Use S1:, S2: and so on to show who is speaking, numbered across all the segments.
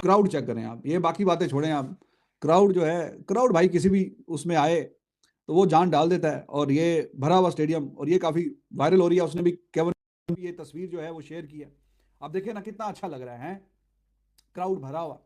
S1: Crowd check करें आप, ये बाकी बातें छोड़ें आप। क्राउड जो है, क्राउड भाई किसी भी उसमें आए तो वो जान डाल देता है। और ये भरा हुआ स्टेडियम, और ये काफ़ी वायरल हो रही है। उसने भी, केवन ने भी ये तस्वीर जो है वो शेयर की है। आप देखिए ना कितना अच्छा लग रहा है, क्राउड भरा हुआ।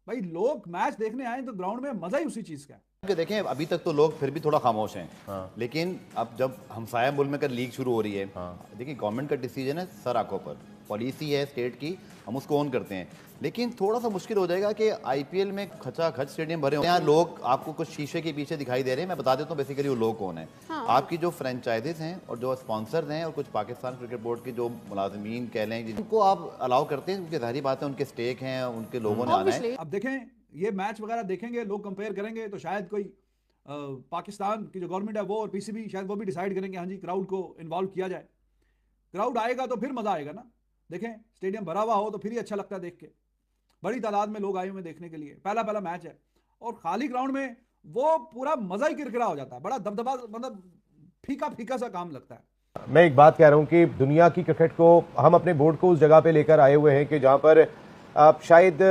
S1: भाई लोग मैच देखने आए तो ग्राउंड में मजा ही उसी चीज़ का है।
S2: कि देखें अभी तक तो लोग फिर भी थोड़ा खामोश हैं। हाँ। लेकिन अब जब हमसाया मुल्क में कर लीग शुरू हो रही है, हाँ। देखिए गवर्नमेंट का डिसीजन है, सर आंखों पर पॉलिसी है स्टेट की, हम उसको ऑन करते हैं। लेकिन थोड़ा सा मुश्किल हो जाएगा कि आईपीएल में खचाखच स्टेडियम भरे हैं। यहाँ लोग आपको कुछ शीशे के पीछे दिखाई दे रहे हैं। मैं बता देता हूँ बेसिकली वो लोग कौन है। हाँ। आपकी जो फ्रेंचाइजेस हैं और जो स्पॉन्सर्स हैं और कुछ पाकिस्तान क्रिकेट बोर्ड के जो मुलाजमीन कह लें जिनको आप अलाउ करते हैं, क्योंकि जाहिर बात है उनके स्टेक हैं, उनके लोगों ने आना है।
S1: अब देखें ये मैच वगैरह देखेंगे लोग, कंपेयर करेंगे तो शायद कोई पाकिस्तान की जो गवर्नमेंट है वो और पीसीबी शायद वो भी डिसाइड करेंगे हाँ जी क्राउड को इन्वॉल्व किया जाए। क्राउड आएगा तो फिर मजा आएगा ना। देखें स्टेडियम भरा हुआ हो तो फिर ही अच्छा लगता है देख के। बड़ी तादाद में लोग आए हुए देखने के लिए, पहला पहला मैच है और खाली ग्राउंड में वो पूरा मजा ही किरकिरा हो जाता है। बड़ा दबदबा, मतलब फीका फीका सा काम लगता है।
S3: मैं एक बात कह रहा हूं कि दुनिया की क्रिकेट को हम अपने बोर्ड को उस जगह पे लेकर आए हुए हैं कि जहां पर आप शायद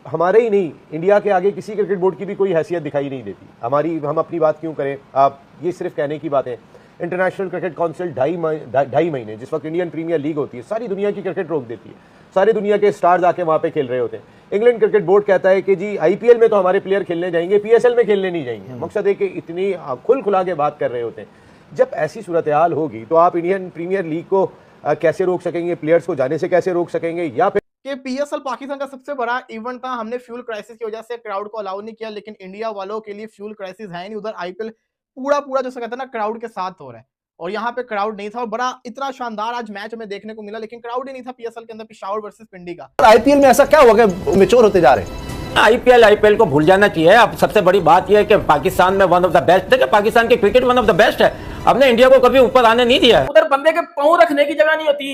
S3: हमारे ही नहीं, इंडिया के आगे किसी क्रिकेट बोर्ड की भी कोई हैसियत दिखाई नहीं देती हमारी। हम अपनी बात क्यों करें, आप ये सिर्फ कहने की बात है। इंटरनेशनल क्रिकेट काउंसिल ढाई महीने जिस वक्त इंडियन प्रीमियर लीग होती है, सारी दुनिया की क्रिकेट रोक देती है। सारी दुनिया के स्टार्स आके वहां पे खेल रहे होते हैं। इंग्लैंड क्रिकेट बोर्ड कहता है कि जी आईपीएल में तो हमारे प्लेयर खेलने जाएंगे, पीएसएल में खेलने नहीं जाएंगे। मकसद है कि इतनी खुल खुला के बात कर रहे होते हैं। जब ऐसी सूरत हाल होगी तो आप इंडियन प्रीमियर लीग को कैसे रोक सकेंगे, प्लेयर्स को जाने से कैसे रोक सकेंगे? या फिर
S4: कि पीएसएल पाकिस्तान का सबसे बड़ा इवेंट था, हमने फ्यूल क्राइसिस की वजह से क्राउड को अलाउ नहीं किया, लेकिन इंडिया वालों के लिए फ्यूल क्राइसिस है नहीं। उधर आईपीएल पूरा पूरा जो कहते हैं ना क्राउड के साथ हो रहा है और यहाँ पे क्राउड नहीं था। और बड़ा इतना शानदार आज मैच हमें देखने को मिला, लेकिन क्राउड ही नहीं था पीएसएल के अंदर, पिशावर वर्सेस पिंडी का।
S5: आईपीएल में ऐसा क्या हुआ कि मैच्योर होते जा रहे हैं? आईपीएल को भूल जाना चाहिए। अब सबसे बड़ी बात यह है कि पाकिस्तान में वन ऑफ द बेस्ट, देखिए पाकिस्तान की cricket one of the best है। हमने इंडिया को कभी ऊपर आने नहीं दिया।
S6: उधर बंदे के पांव रखने की जगह नहीं होती।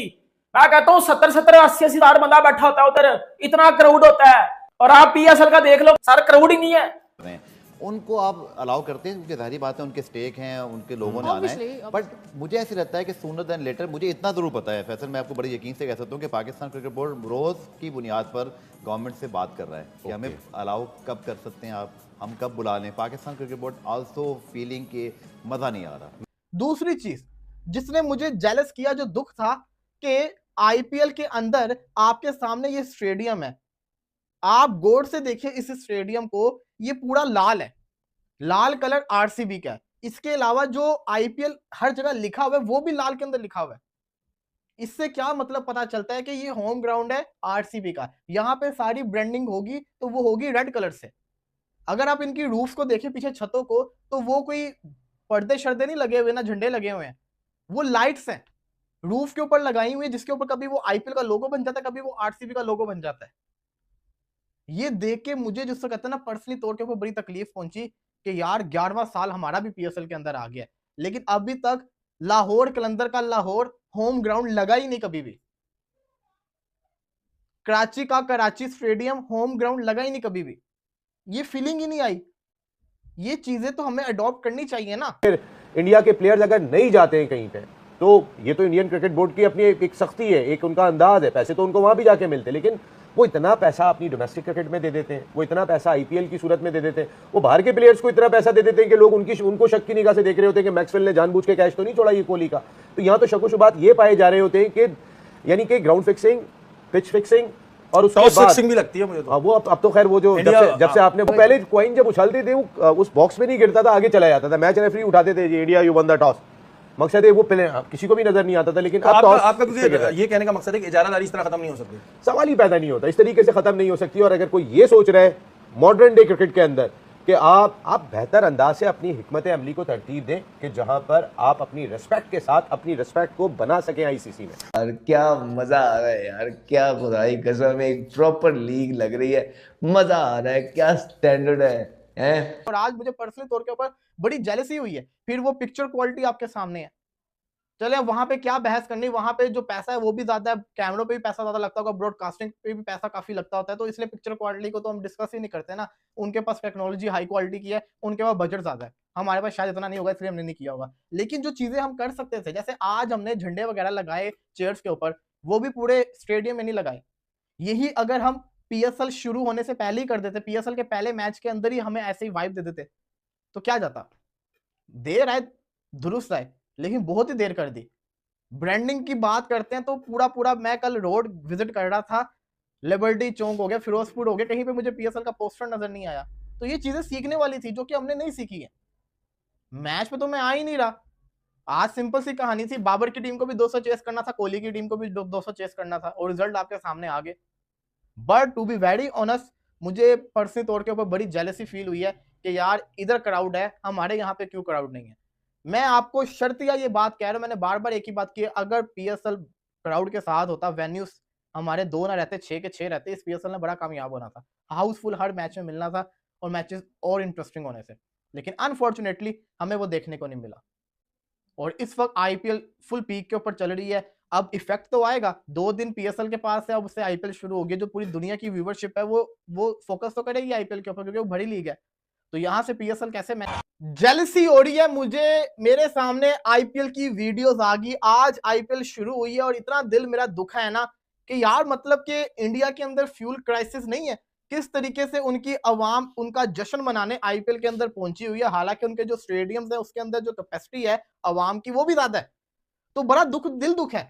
S6: मैं कहता हूँ 70-80 हजार बंदा बैठा होता है उधर, इतना क्राउड होता है। और आप पीएसएल का देख लो, सर क्राउड ही नहीं है।
S2: उनको आप अलाउ करते हैं क्योंकि जाहिर बात है उनके स्टेक हैं, उनके लोगों ने आना है। बट मुझे ऐसे लगता है कि सूनर देन लेटर, मुझे इतना जरूर पता है फैसल, मैं आपको बड़े यकीन से कह सकता हूँ कि पाकिस्तान क्रिकेट बोर्ड रोज की बुनियाद पर गवर्नमेंट से बात कर रहा है कि हमें अलाउ कब कर सकते हैं आप, हम कब बुला लें। Pakistan cricket board also feeling के मजा नहीं आ रहा।
S4: दूसरी चीज जिसने मुझे जेलस किया, जो दुख था, कि आईपीएल के अंदर आपके सामने ये स्टेडियम है, आप गौर से देखिए इस स्टेडियम को, ये पूरा लाल है, लाल कलर आरसीबी का है। इसके अलावा जो आईपीएल हर जगह लिखा हुआ है वो भी लाल के अंदर लिखा हुआ है। इससे क्या मतलब पता चलता है कि ये होम ग्राउंड है आरसीबी का। यहां पे सारी ब्रांडिंग होगी तो वो होगी रेड कलर से। अगर आप इनकी रूफ को देखें पीछे छतों को, तो वो कोई पर्दे शर्दे नहीं लगे हुए ना झंडे लगे हुए हैं, वो लाइट्स हैं रूफ के ऊपर लगाई हुई है, जिसके ऊपर कभी वो आईपीएल का लोगो बन जाता है, कभी वो आरसीबी का लोगो बन जाता है। ये देख के मुझे जिससे कहते हैं ना पर्सनली तौर के ऊपर बड़ी तकलीफ पहुंची कि यार 11वां साल हमारा भी पीएसएल के अंदर आ गया, लेकिन अभी तक लाहौर कलंदर का लाहौर होम ग्राउंड लगा ही नहीं कभी भी। कराची का कराची स्टेडियम होम ग्राउंड लगा ही नहीं कभी भी। ये फीलिंग ही नहीं आई। ये चीजें तो हमें अडॉप्ट करनी चाहिए ना।
S3: फिर इंडिया के प्लेयर्स अगर नहीं जाते हैं कहीं पे, तो ये तो इंडियन क्रिकेट बोर्ड की अपनी एक सख्ती है, एक उनका अंदाज है। पैसे तो उनको वहां भी जाके मिलते, लेकिन वो इतना पैसा अपनी डोमेस्टिक क्रिकेट में दे देते हैं, वो इतना पैसा आईपीएल की सूरत में दे देते हैं, वो बाहर के प्लेयर्स को इतना पैसा दे देते हैं कि लोग उनको शक की निगाह से देख रहे होते हैं कि मैक्सवेल ने जानबूझ के कैश तो नहीं छोड़ा ये कोहली का। तो यहाँ तो शक शुबात ये पाए जा रहे होते हैं कि यानी कि ग्राउंड फिक्सिंग, पिच फिक्सिंग और उसके बाद
S5: फिक्सिंग भी लगती है मुझे तो।
S3: वो अब तो खैर वो जो जब से आपने, वो पहले कॉइन जब उछलते थे वो उस बॉक्स में नहीं गिरता था, आगे चला जाता था। मैच रेफरी उठाते थे India you one the toss, मकसद है वो पहले किसी को भी नजर नहीं आता था। लेकिन
S5: तो आपका ये कहने का मकसद है कि इजारादारी इस तरह खत्म नहीं हो सकती,
S3: सवाल ही पैदा नहीं होता, इस तरीके से खत्म नहीं हो सकती। और अगर कोई ये सोच रहा है मॉडर्न डे क्रिकेट के अंदर कि आप बेहतर अंदाज से अपनी हिकमत अमली को तरतीब दें कि जहां पर आप अपनी रिस्पेक्ट के साथ अपनी रिस्पेक्ट को बना सकें आईसीसी में।
S7: यार क्या मजा आ रहा है यार, क्या खुदाई कसम, एक प्रॉपर लीग लग रही है, मजा आ रहा है, क्या स्टैंडर्ड है।
S4: और आज मुझे पर्सनली तौर के ऊपर बड़ी जेलसी हुई है। फिर वो पिक्चर क्वालिटी आपके सामने है, चले वहां पे क्या बहस करनी, वहां पे जो पैसा है वो भी ज्यादा है, कैमरों पे भी पैसा ज्यादा लगता होगा, ब्रॉडकास्टिंग पे भी पैसा काफी लगता होता है, तो इसलिए पिक्चर क्वालिटी को तो हम डिस्कस ही नहीं करते ना। उनके पास टेक्नोलॉजी हाई क्वालिटी की है, उनके पास बजट ज्यादा है, हमारे पास शायद इतना नहीं होगा, इसलिए हमने नहीं किया होगा। लेकिन जो चीजें हम कर सकते थे, जैसे आज हमने झंडे वगैरह लगाए चेयर्स के ऊपर, वो भी पूरे स्टेडियम में नहीं लगाए। यही अगर हम पीएसएल शुरू होने से पहले ही कर देते, पीएसएल के पहले मैच के अंदर ही हमें ऐसे ही वाइब दे देते, तो क्या जाता। देर आए दुरुस्त आए, लेकिन बहुत ही देर कर दी। ब्रांडिंग की बात करते हैं तो पूरा मैं कल रोड विजिट कर रहा था, लिबर्टी चौक हो गया, फिरोजपुर हो गया, कहीं पे मुझे पीएसएल का पोस्टर नजर नहीं आया। तो ये चीजें सीखने वाली थी जो कि हमने नहीं सीखी है। मैच पे तो मैं आ ही नहीं रहा। आज सिंपल सी कहानी थी, बाबर की टीम को भी 200 चेस करना था, कोहली की टीम को भी 200 चेस करना था, और रिजल्ट आपके सामने आ गए। But to be very honest, मुझे पर्सनली तौर के ऊपर बड़ी जेलसी फील हुई है कि यार इधर क्राउड है, हमारे यहाँ पे क्यों क्राउड नहीं है। मैं आपको शर्तिया ये बात कह रहा हूं, मैंने बार बार एक ही बात की है, अगर पीएसएल क्राउड के साथ होता, वेन्यूज हमारे 2 ना रहते, 6 के 6 रहते, इस पीएसएल ने बड़ा कामयाब होना था, हाउसफुल हर मैच में मिलना था और मैचेस और इंटरेस्टिंग होने से। लेकिन अनफॉर्चुनेटली हमें वो देखने को नहीं मिला। और इस वक्त आईपीएल फुल पीक के ऊपर चल रही है। अब इफेक्ट तो आएगा, 2 दिन पीएसएल के पास है, अब उससे आईपीएल शुरू होगी, जो पूरी दुनिया की व्यूवरशिप है वो फोकस तो करेगी आईपीएल के ऊपर, क्योंकि वो बड़ी लीग है। तो यहां से पीएसएल कैसे मैच, जेलसी हो रही है मुझे। मेरे सामने आईपीएल की वीडियोस आ गई, आज आईपीएल शुरू हुई है और इतना दिल मेरा दुखा है ना कि यार मतलब कि इंडिया के अंदर फ्यूल क्राइसिस नहीं है, किस तरीके से उनकी अवाम उनका जश्न मनाने आईपीएल के अंदर पहुंची हुई है। हालांकि उनके जो स्टेडियम्स है उसके अंदर जो कैपेसिटी है अवाम की वो भी ज्यादा है। तो बड़ा दुख है